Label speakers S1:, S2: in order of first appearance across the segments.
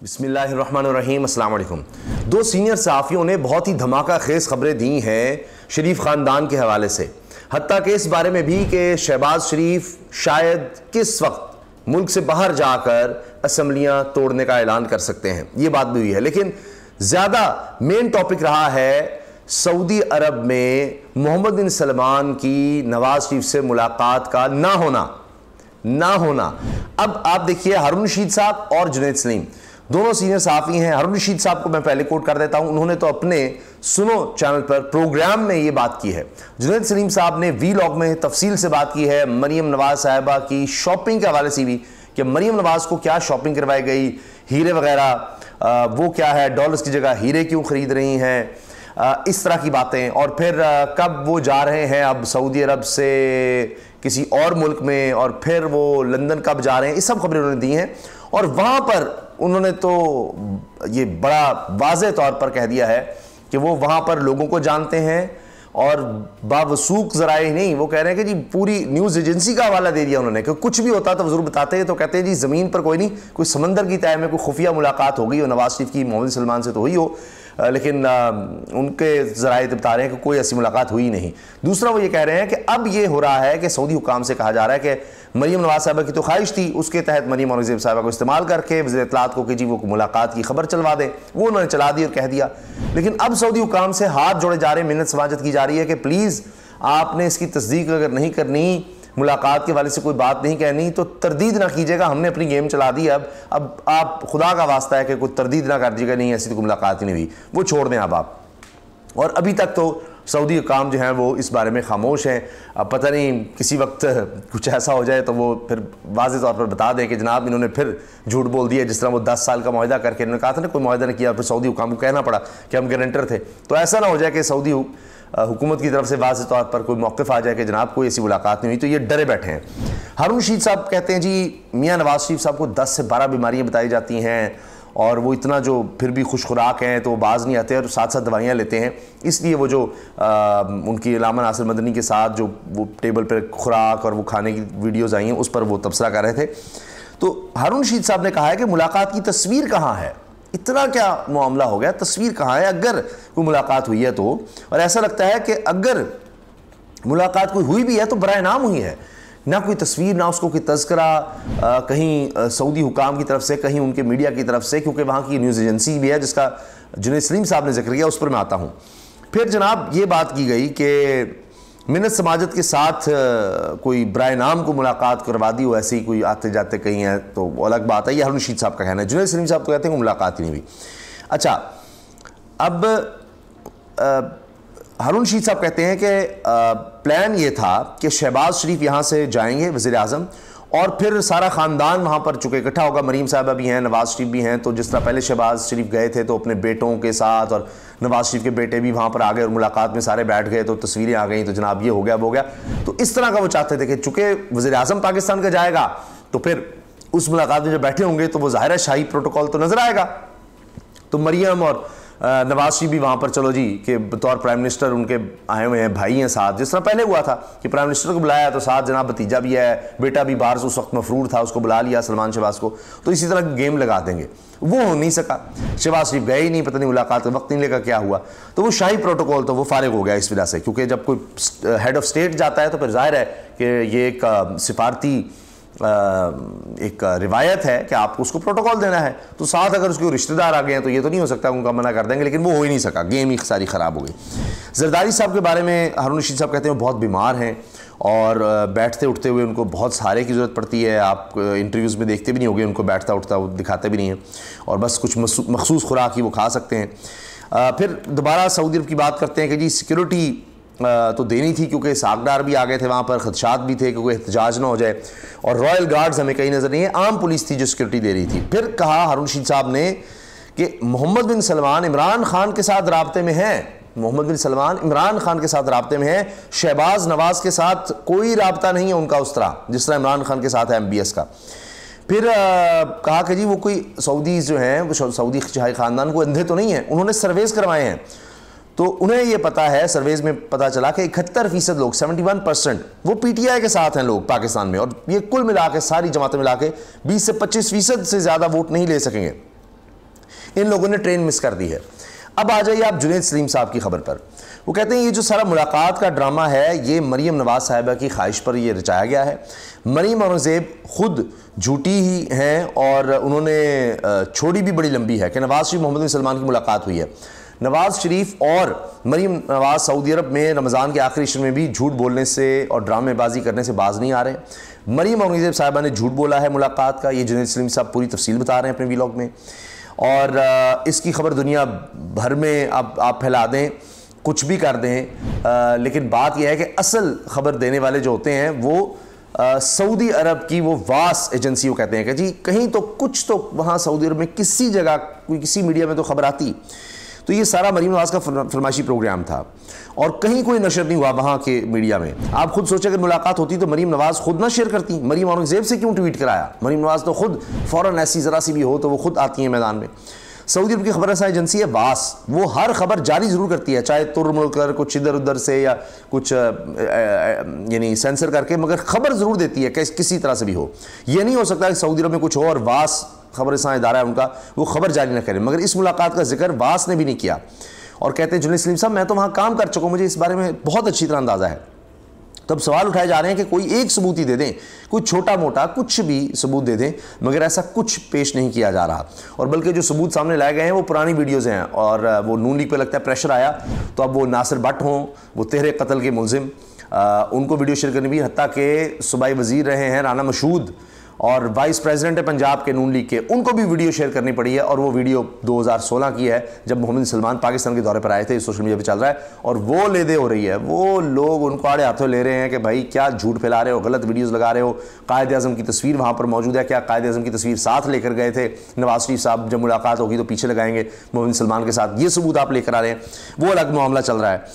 S1: बिस्मिल्लाहिर्रहमानिर्रहीम, अस्सलाम वालेकुम। दो सीनियर सहाफ़ियों ने बहुत ही धमाका खेज़ खबरें दी हैं शरीफ ख़ानदान के हवाले से, हत्ता के इस बारे में भी कि शहबाज शरीफ शायद किस वक्त मुल्क से बाहर जाकर असम्बलियाँ तोड़ने का ऐलान कर सकते हैं। ये बात भी हुई है, लेकिन ज़्यादा मेन टॉपिक रहा है सऊदी अरब में मोहम्मद बिन सलमान की नवाज शरीफ से मुलाकात का ना होना। अब आप देखिए, हारून रशीद साहब और जुनैद सलीम दोनों सीनियर सहाफ़ी हैं। हारून रशीद साहब को मैं पहले कोट कर देता हूं, उन्होंने तो अपने सुनो चैनल पर प्रोग्राम में ये बात की है। जुनैद सलीम साहब ने वीलॉग में तफसील से बात की है मरीम नवाज साहिबा की शॉपिंग के हवाले से भी, कि मरीम नवाज को क्या शॉपिंग करवाई गई, हीरे वगैरह वो क्या है, डॉलर्स की जगह हीरे क्यों खरीद रही हैं, इस तरह की बातें। और फिर कब वो जा रहे हैं अब सऊदी अरब से किसी और मुल्क में, और फिर वो लंदन कब जा रहे हैं, ये सब खबरें उन्होंने दी हैं। और वहाँ पर उन्होंने तो ये बड़ा वाज़ेह तौर पर कह दिया है कि वो वहाँ पर लोगों को जानते हैं, और बावसूख ज़राए ही नहीं, वो कह रहे हैं कि जी पूरी न्यूज़ एजेंसी का हवाला दे दिया उन्होंने कि कुछ भी होता तो ज़रूर बताते हैं। तो कहते हैं जी ज़मीन पर कोई नहीं, कोई समंदर की तह में कोई खुफिया मुलाकात हो गई हो नवाज शरीफ की मोहम्मद सलमान से तो हुई हो, लेकिन उनके ज़राए बता रहे हैं कि कोई ऐसी मुलाकात हुई नहीं। दूसरा, वो ये कह रहे हैं कि अब ये हो रहा है कि सऊदी हुकाम से कहा जा रहा है कि मरीम नवाज साहिबा की तो ख्वाहिश थी, उसके तहत मरीम औरंगज़ेब साहिबा को इस्तेमाल करके वज़ीर इत्तलात को कि जी वो मुलाकात की खबर चलवा दें, वो उन्होंने चला दी और कह दिया। लेकिन अब सऊदी हुकाम से हाथ जोड़े जा रहे हैं, मिन्नत समाजत की जा रही है कि प्लीज़ आपने इसकी तस्दीक अगर नहीं करनी, मुलाकात के वाले से कोई बात नहीं कहनी, तो तरदीद ना कीजिएगा, हमने अपनी गेम चला दी। अब आप खुदा का वास्ता है कि कोई तरदीद ना कर दीजिएगा, नहीं ऐसी तो कोई मुलाकात ही नहीं हुई, वो छोड़ दें अब आप। और अभी तक तो सऊदी हुकाम जो हैं वो इस बारे में खामोश हैं। अब पता नहीं किसी वक्त कुछ ऐसा हो जाए तो वो फिर वाज़ेह तौर पर बता दें कि जनाब इन्होंने फिर झूठ बोल दिया, जिस तरह वो 10 साल का मुआहदा करके इन्होंने कहा था ना कोई मुआहदा नहीं किया, फिर सऊदी हुकाम को कहना पड़ा कि हम गारंटर थे। तो ऐसा ना हो जाए कि सऊदी हुकूमत की तरफ से वाज़ेह तौर पर कोई मौक़िफ़ आ जाए कि जनाब कोई ऐसी मुलाकात नहीं हुई, तो ये डरे बैठे हैं। हारून रशीद साहब कहते हैं जी मियाँ नवाज शरीफ साहब को 10 से 12 बीमारियाँ बताई जाती हैं, और वो इतना जो फिर भी खुश खुराक हैं तो बाज नहीं आते और साथ साथ दवाइयाँ लेते हैं, इसलिए वो जो उनकी इलामा नासिर मदनी के साथ जो वो टेबल पर खुराक और वो खाने की वीडियोज़ आई हैं उस पर वो तबसरा कर रहे थे। तो हारून रशीद साहब ने कहा है कि मुलाकात की तस्वीर कहाँ है, इतना क्या मामला हो गया, तस्वीर कहाँ है अगर कोई मुलाकात हुई है तो। और ऐसा लगता है कि अगर मुलाकात कोई हुई भी है तो बराए नाम हुई है, ना कोई तस्वीर, ना उसको कोई तज़किरा कहीं सऊदी हुकाम की तरफ से, कहीं उनके मीडिया की तरफ से, क्योंकि वहाँ की न्यूज़ एजेंसी भी है जिसका जुनैद सलीम साहब ने जिक्र किया, उस पर मैं आता हूँ। फिर जनाब ये बात की गई कि मिन्नत समाजत के साथ कोई बराए नाम को मुलाकात करवा दी हो, ऐसे ही कोई आते जाते कहीं है तो वो अलग बात है। ये हारून रशीद साहब का कहना है। जुनैद सलीम साहब तो कहते हैं मुलाकात ही नहीं हुई। अच्छा, अब हारून रशीद साहब कहते हैं कि प्लान ये था कि शहबाज शरीफ यहाँ से जाएंगे वज़ीर आज़म, और फिर सारा ख़ानदान वहाँ पर चुके इकट्ठा होगा, मरीम साहिबा भी हैं, नवाज शरीफ भी हैं। तो जिस तरह पहले शहबाज शरीफ गए थे तो अपने बेटों के साथ, और नवाज शरीफ के बेटे भी वहाँ पर आ गए और मुलाकात में सारे बैठ गए, तो तस्वीरें आ गई, तो जनाब ये हो गया वो हो गया। तो इस तरह का वो चाहते थे कि चूँकि वज़ीर आज़म पाकिस्तान का जाएगा तो फिर उस मुलाकात में जो बैठे होंगे तो वो ज़ाहिर है शाही प्रोटोकॉल तो नज़र आएगा। तो मरीम और नवाज शरीफ भी वहाँ पर चलो जी कि बतौर प्राइम मिनिस्टर उनके आए हुए हैं, भाई हैं साथ, जिस तरह पहले हुआ था कि प्राइम मिनिस्टर को बुलाया तो साथ जनाब भतीजा भी है, बेटा भी बाहर से उस वक्त मफरूर था, उसको बुला लिया सलमान शहबाज को। तो इसी तरह गेम लगा देंगे, वो हो नहीं सका। शहबाज शरीफ गए ही नहीं, पता नहीं मुलाकात का वक्त नहीं लेगा क्या हुआ, तो वो शाही प्रोटोकॉल तो वो फारिग हो गया इस वजह से, क्योंकि जब कोई हेड ऑफ स्टेट जाता है तो फिर जाहिर है कि ये एक सिफारती एक रिवायत है कि आपको उसको प्रोटोकॉल देना है। तो साथ अगर उसके रिश्तेदार आ गए हैं तो ये तो नहीं हो सकता उनका मना कर देंगे, लेकिन वो हो ही नहीं सका, गेम ही सारी ख़राब हो गई। जरदारी साहब के बारे में हारून रशीद साहब कहते हैं वो बहुत बीमार हैं, और बैठते उठते हुए उनको बहुत सहारे की ज़रूरत पड़ती है। आप इंटरव्यूज़ में देखते भी नहीं होंगे उनको बैठता उठता, वो दिखाते भी नहीं हैं, और बस कुछ मखसूस खुराक ही वो खा सकते हैं। फिर दोबारा सऊदी अरब की बात करते हैं कि जी सिक्योरिटी तो देनी थी, क्योंकि सागदार भी आ गए थे वहाँ पर, खदशात भी थे कि कोई एहतजाज ना हो जाए, और रॉयल गार्ड्स हमें कहीं नज़र नहीं है, आम पुलिस थी जो सिक्योरिटी दे रही थी। फिर कहा हारून रशीद साहब ने कि मोहम्मद बिन सलमान इमरान खान के साथ राब्ते में हैं, मोहम्मद बिन सलमान इमरान खान के साथ राब्ते में हैं, शहबाज नवाज के साथ कोई राब्ता नहीं है उनका उस तरह जिस तरह इमरान खान के साथ है MBS का। फिर कहा कि जी वो कोई सऊदीज़ जो हैं वो सऊदी शाही ख़ानदान को अंधे तो नहीं हैं, उन्होंने सर्वेज़ करवाए हैं, तो उन्हें ये पता है, सर्वेज में पता चला कि 71% लोग 71% वो PTI के साथ हैं लोग पाकिस्तान में, और ये कुल मिला के सारी जमातें मिला के 20 से 25% से ज़्यादा वोट नहीं ले सकेंगे। इन लोगों ने ट्रेन मिस कर दी है। अब आ जाइए आप जुनैद सलीम साहब की खबर पर। वो कहते हैं ये जो सारा मुलाकात का ड्रामा है ये मरीम नवाज़ साहिबा की ख्वाहिश पर ये रचाया गया है। मरीम औरंगज़ेब खुद झूठी ही हैं और उन्होंने छोड़ी भी बड़ी लंबी है कि नवाज़ शरीफ मोहम्मद बिन सलमान की मुलाकात हुई है। नवाज़ शरीफ और मरीम नवाज़ सऊदी अरब में रमज़ान के आखिरी इश्र में भी झूठ बोलने से और ड्रामेबाजी करने से बाज नहीं आ रहे। मरीम औरंगज़ेब साहिबा ने झूठ बोला है मुलाकात का, ये जुनैद सलीम साहब पूरी तफसील बता रहे हैं अपने व्लॉग में। और इसकी खबर दुनिया भर में अब आप फैला दें, कुछ भी कर दें, लेकिन बात यह है कि असल खबर देने वाले जो होते हैं वो सऊदी अरब की वो वास एजेंसी वो कहते हैं कि जी कहीं तो कुछ तो वहाँ सऊदी अरब में किसी जगह कोई किसी मीडिया में तो खबर आती। तो ये सारा मरीम नवाज़ का फरमाइशी प्रोग्राम था और कहीं कोई नशर नहीं हुआ वहाँ के मीडिया में। आप खुद सोचें अगर मुलाकात होती तो मरीम नवाज़ खुद ना शेयर करती, मरीम औरंगज़ेब से क्यों ट्वीट कराया? मरीम नवाज़ तो खुद फ़ौरन ऐसी ज़रा सी भी हो तो वो खुद आती हैं मैदान में। सऊदी अरब की खबर रसाई एजेंसी है वास, वो हर खबर जारी ज़रूर करती है, चाहे तुरमुल कर कुछ इधर उधर से या कुछ यानी सेंसर करके, मगर खबर ज़रूर देती है किसी तरह से भी हो। ये नहीं हो सकता कि सऊदी अरब में कुछ हो और वास खबर रसाई इदारा है उनका वो खबर जारी न करें। मगर इस मुलाकात का जिक्र वास ने भी नहीं किया और कहते हैं जुनैद सलीम साहब मैं तो वहाँ काम कर चुका हूँ, मुझे इस बारे में बहुत अच्छी तरह अंदाज़ा है। तब सवाल उठाए जा रहे हैं कि कोई एक सबूत ही दे दें, कोई छोटा मोटा कुछ भी सबूत दे दें, मगर ऐसा कुछ पेश नहीं किया जा रहा। और बल्कि जो सबूत सामने लाए गए हैं वो पुरानी वीडियोज़ हैं और वो नून लीग पे लगता है प्रेशर आया तो अब वो नासिर भट्ट हों, वो तेहरे कत्ल के मुलजिम, उनको वीडियो शेयर करनी भी, हत्ता के सूबाई वज़ीर रहे हैं राना मशहूद और वाइस प्रेसिडेंट है पंजाब के नून लीग के, उनको भी वीडियो शेयर करनी पड़ी है। और वो वीडियो 2016 की है जब मोहम्मद बिन सलमान पाकिस्तान के दौरे पर आए थे, सोशल मीडिया पे चल रहा है और वो लेदे हो रही है। वो लोग उनको आड़े हाथों ले रहे हैं कि भाई क्या झूठ फैला रहे हो, गलत वीडियोज़ लगा रहे हो। कायद आज़म की तस्वीर वहाँ पर मौजूद है, क्या कायद आज़म की तस्वीर साथ लेकर गए थे नवाज़ शरीफ साहब, जब मुलाकात होगी तो पीछे लगाएंगे मोहम्मद बिन सलमान के साथ, ये सबूत आप लेकर आ रहे हैं, वो अलग मामला चल रहा है।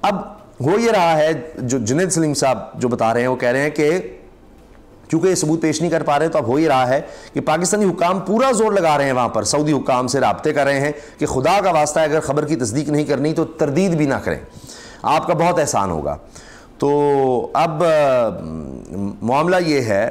S1: अब हो ये रहा है जो जुनैद सलीम साहब जो बता रहे हैं वो कह रहे हैं कि क्योंकि ये सबूत पेश नहीं कर पा रहे तो अब हो ही रहा है कि पाकिस्तानी हुकाम पूरा जोर लगा रहे हैं वहाँ पर, सऊदी हुकाम से राब्ते कर रहे हैं कि खुदा का वास्ता है अगर ख़बर की तस्दीक नहीं करनी तो तरदीद भी ना करें, आपका बहुत एहसान होगा। तो अब मामला ये है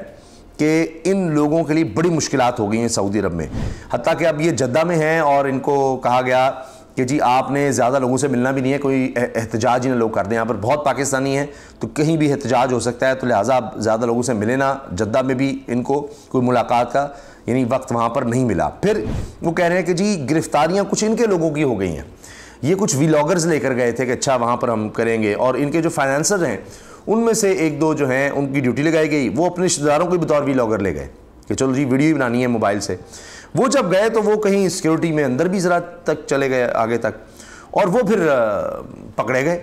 S1: कि इन लोगों के लिए बड़ी मुश्किलात हो गई हैं सऊदी अरब में, हत्ता कि अब ये जद्दा में हैं और इनको कहा गया कि जी आपने ज़्यादा लोगों से मिलना भी नहीं है, कोई एहतजाज ही ना लोग कर दें। यहाँ पर बहुत पाकिस्तानी हैं तो कहीं भी एहतजाज हो सकता है, तो लिहाजा आप ज़्यादा लोगों से मिले ना। जद्दा में भी इनको कोई मुलाकात का यानी वक्त वहाँ पर नहीं मिला। फिर वो कह रहे हैं कि जी गिरफ्तारियाँ कुछ इनके लोगों की हो गई हैं, ये कुछ व्लॉगर्स लेकर गए थे कि अच्छा वहाँ पर हम करेंगे, और इनके जो फाइनेंसर हैं उनमें से एक दो जो हैं उनकी ड्यूटी लगाई गई, वो अपने रिश्तेदारों को बतौर व्लॉगर ले गए कि चलो जी वीडियो बनानी है मोबाइल से। वो जब गए तो वो कहीं सिक्योरिटी में अंदर भी ज़रा तक चले गए आगे तक, और वो फिर पकड़े गए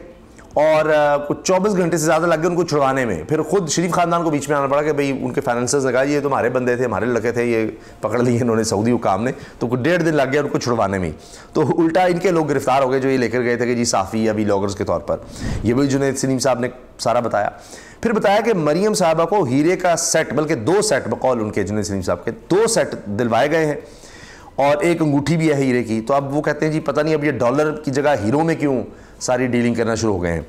S1: और कुछ 24 घंटे से ज़्यादा लग गए उनको छुड़वाने में। फिर खुद शरीफ ख़ानदान को बीच में आना पड़ा कि भाई उनके फाइनेंसर्स ने कहा ये तो हमारे बंदे थे, हमारे लड़के थे, ये पकड़ लिए इन्होंने सऊदी हुकाम ने, तो कुछ 1.5 दिन लग गया उनको छुड़वाने में। तो उल्टा इनके लोग गिरफ्तार हो गए जो ये लेकर गए थे कि जी साफ़ी या व्लॉगर्स के तौर पर। ये भी जुनैद सलीम साहब ने सारा बताया। फिर बताया कि मरीम साहबा को हीरे का सेट, बल्कि 2 सेट बकौल उनके जुनैद सलीम साहब के 2 सेट दिलवाए गए हैं और एक अंगूठी भी है हीरे की। तो अब वो कहते हैं जी पता नहीं अब ये डॉलर की जगह हीरो में क्यों सारी डीलिंग करना शुरू हो गए हैं।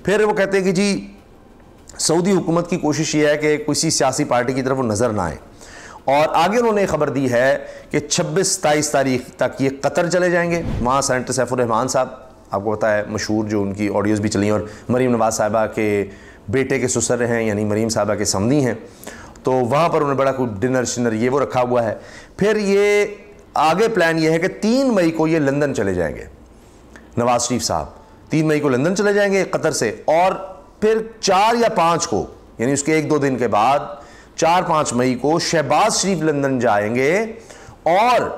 S1: फिर वो कहते हैं कि जी सऊदी हुकूमत की कोशिश ये है कि किसी सियासी पार्टी की तरफ वो नज़र ना आए, और आगे उन्होंने खबर दी है कि 26-27 तारीख तक ये कतर चले जाएंगे। वहाँ सेनेटर सैफुर रहमान साहब, आपको पता है मशहूर, जो उनकी ऑडियोज़ भी चली, और मरीम नवाज़ साहिबा के बेटे के ससुर हैं यानी मरीम साहिबा के समधी हैं, तो वहाँ पर उन्हें बड़ा कुछ डिनर शिनर ये वो रखा हुआ है। फिर ये आगे प्लान ये है कि 3 मई को ये लंदन चले जाएंगे नवाज़ शरीफ साहब, 3 मई को लंदन चले जाएंगे कतर से, और फिर 4 या 5 को यानी उसके 1-2 दिन के बाद 4-5 मई को शहबाज शरीफ लंदन जाएंगे। और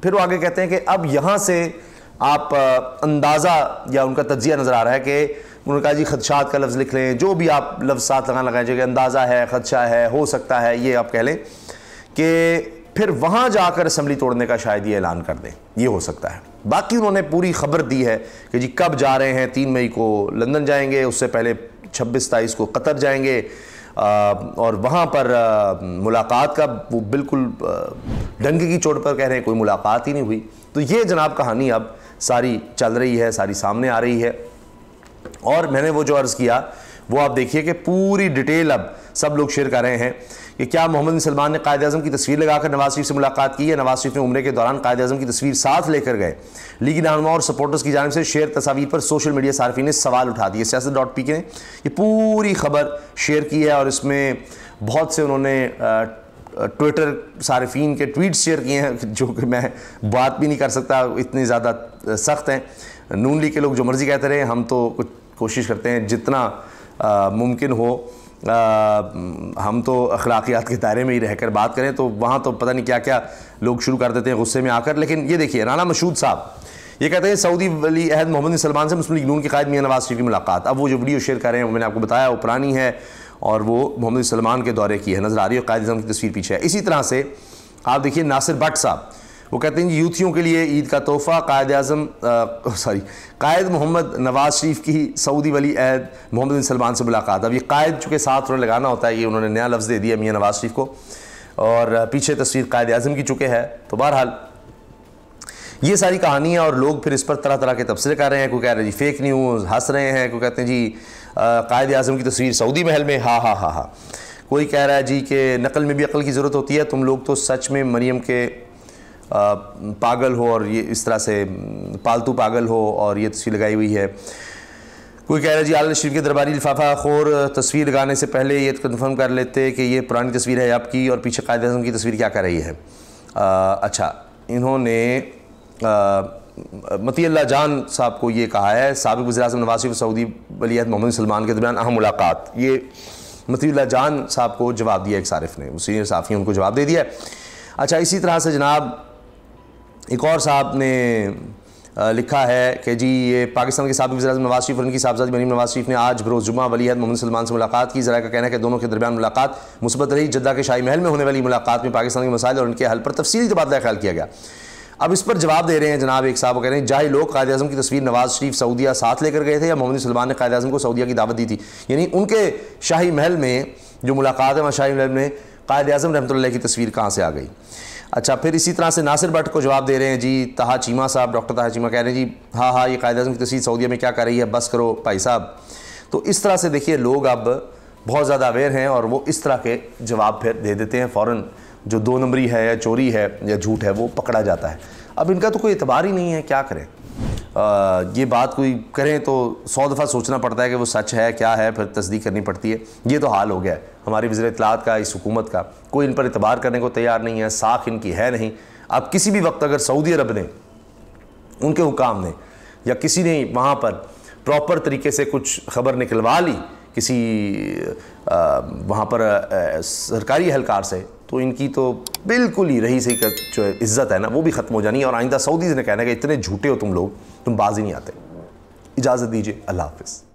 S1: फिर वो आगे कहते हैं कि अब यहाँ से आप अंदाज़ा या उनका तज्जिया नज़र आ रहा है कि उन्होंने कहा जी खदशात का लफ्ज़ लिख लें, जो भी आप लफ्ज़ साथ लगाएं, कि अंदाज़ा है, खदशा है, हो सकता है, ये आप कह लें कि फिर वहाँ जाकर असम्बली तोड़ने का शायद ये ऐलान कर दें, ये हो सकता है। बाकी उन्होंने पूरी खबर दी है कि जी कब जा रहे हैं, 3 मई को लंदन जाएंगे, उससे पहले 26-27 को कतर जाएंगे, और वहाँ पर मुलाकात का वो बिल्कुल डंके की चोट पर कह रहे हैं कोई मुलाकात ही नहीं हुई। तो ये जनाब कहानी अब सारी चल रही है, सारी सामने आ रही है। और मैंने वो जो अर्ज़ किया वो आप देखिए कि पूरी डिटेल अब सब लोग शेयर कर रहे हैं कि क्या मोहम्मद बिन सलमान ने कायद आज़म की तस्वीर लगाकर नवाज शरीफ से मुलाकात की है। नवाज शरीफ ने उम्रे के दौरान कायद आज़म की तस्वीर साथ लेकर गए। लीगी रहनुमा और सपोर्टर्स की जानिब से शेयर तस्वीर पर सोशल मीडिया सार्फिन ने सवाल उठा दिए। siyaset.pk ने ये पूरी खबर शेयर की है और इसमें बहुत से उन्होंने ट्विटर सार्फिन के ट्वीट्स शेयर किए हैं जो कि मैं बात भी नहीं कर सकता, इतने ज़्यादा सख्त हैं। नून लीग के लोग जो मर्ज़ी कहते रहे, हम तो कुछ कोशिश करते हैं जितना मुमकिन हो हम तो अखलाकियात के दायरे में ही रहकर बात करें, तो वहाँ तो पता नहीं क्या क्या लोग शुरू कर देते हैं गुस्से में आकर। लेकिन ये देखिए, राना मशहूद साहब ये कहते हैं सऊदी वली अहद मोहम्मद बिन सलमान से मुस्लिम लीग नून के कायद मियां नवाज शरीफ की मुलाकात। अब वो जो वीडियो शेयर कर रहे हैं वो मैंने आपको बताया वो पुरानी है और वो मोहम्मद बिन सलमान के दौरे की है, नज़र आ रही है, कायद आज़म की तस्वीर पीछे है। इसी तरह से आप देखिए नासिर भट्ट साहब, वो कहते हैं यूथियों के लिए ईद का तोहफ़ा कायद मोहम्मद नवाज शरीफ की सऊदी वली अहद मोहम्मद बिन सलमान से मुलाकात। अब ये कायद चूँकि साथ उन्होंने लगाना होता है, ये उन्होंने नया लफ्ज़ दे दिया मियां नवाज शरीफ को, और पीछे तस्वीर कायद आज़म की चुके है। तो बहरहाल ये सारी कहानी है और लोग फिर इस पर तरह तरह के तबसरे कर रहे हैं। कोई कह रहे हैं जी फेक न्यूज़, हंस रहे हैं, कोई कहते हैं जी कायद आज़म की तस्वीर सऊदी महल में, हा हा हा हा। कोई कह रहा है जी कि नकल में भी अकल की ज़रूरत होती है, तुम लोग तो सच में मरियम के पागल हो और ये इस तरह से पालतू पागल हो और ये तस्वीर लगाई हुई है। कोई कह रहा है जी आला शरीफ के दरबारी लिफाफा खोर तस्वीर लगाने से पहले ये कन्फर्म कर लेते कि ये पुरानी तस्वीर है आपकी और पीछे कायद आज़म की तस्वीर क्या कर रही है। अच्छा, इन्होंने मतीउल्लाह जान साहब को ये कहा है, साबिक़ वज़ीर-ए-आज़म नवाज शरीफ सऊदी वली अहद मोहम्मद बिन सलमान के दरमियान अहम मुलाकात। ये मतीउल्लाह जान साहब को जवाब दिया एक सारिफ ने, सीनियर साफ़ी उनको जवाब दे दिया। अच्छा, इसी तरह से जनाब एक और साहब ने लिखा है कि जी ये पाकिस्तान के साबिक़ वज़ीर-ए-आज़म नवाज शरीफ और उनकी साहबजादी मरीम नवाज शरीफ ने आज बरोज़ जुम्मा वली अहद मोहम्मद सलमान से मुलाकात की। ज़रा का कहना है कि दोनों के दरमियान मुलाकात मुस्बत रही। जद्दा के शाही महल में होने वाली मुलाकात में पाकिस्तान के मसाइल और उनके हल पर तफसीली तबादला ख्याल किया गया। अब इस पर जवाब दे रहे हैं जनाब एक साहब, कह रहे हैं जाहिल लोग कायद आज़म की तस्वीर नवाज शरीफ सऊदिया साथ लेकर गए थे या मोहम्मद सलमान ने कायद आज़म को सऊदिया की दावत दी थी। यानी उनके शाही महल में जो मुलाकात है वहाँ शाही महल में कायद आज़म रहमतुल्लाह की तस्वीर कहाँ से आ गई। अच्छा, फिर इसी तरह से नासिर भट्ट को जवाब दे रहे हैं जी ताहा चीमा साहब, डॉक्टर ताहा चीमा कह रहे हैं जी हाँ हाँ ये कायद आज़म की तस्वीर सऊदिया में क्या कर रही है, बस करो भाई साहब। तो इस तरह से देखिए लोग अब बहुत ज़्यादा अवेयर हैं और वो इस तरह के जवाब फिर दे देते हैं, फ़ौरन जो 2 नंबरी है या चोरी है या झूठ है वो पकड़ा जाता है। अब इनका तो कोई एतबार ही नहीं है, क्या करें। ये बात कोई करें तो 100 दफ़ा सोचना पड़ता है कि वो सच है क्या है, फिर तस्दीक करनी पड़ती है। ये तो हाल हो गया है हमारी वज़ीर इत्तलात का, इस हुकूमत का। कोई इन पर एतबार करने को तैयार नहीं है, साख इनकी है नहीं। अब किसी भी वक्त अगर सऊदी अरब ने, उनके हुकाम ने या किसी ने वहाँ पर प्रॉपर तरीके से कुछ खबर निकलवा ली किसी वहाँ पर सरकारी एहलकार से, तो इनकी तो बिल्कुल ही रही सही का जो इज़्ज़त है ना वो भी ख़त्म हो जानी है। और आइंदा सऊदीज़ ने कहना है कि इतने झूठे हो तुम लोग, तुम बाज ही नहीं आते। इजाज़त दीजिए, अल्लाह हाफ़िज़।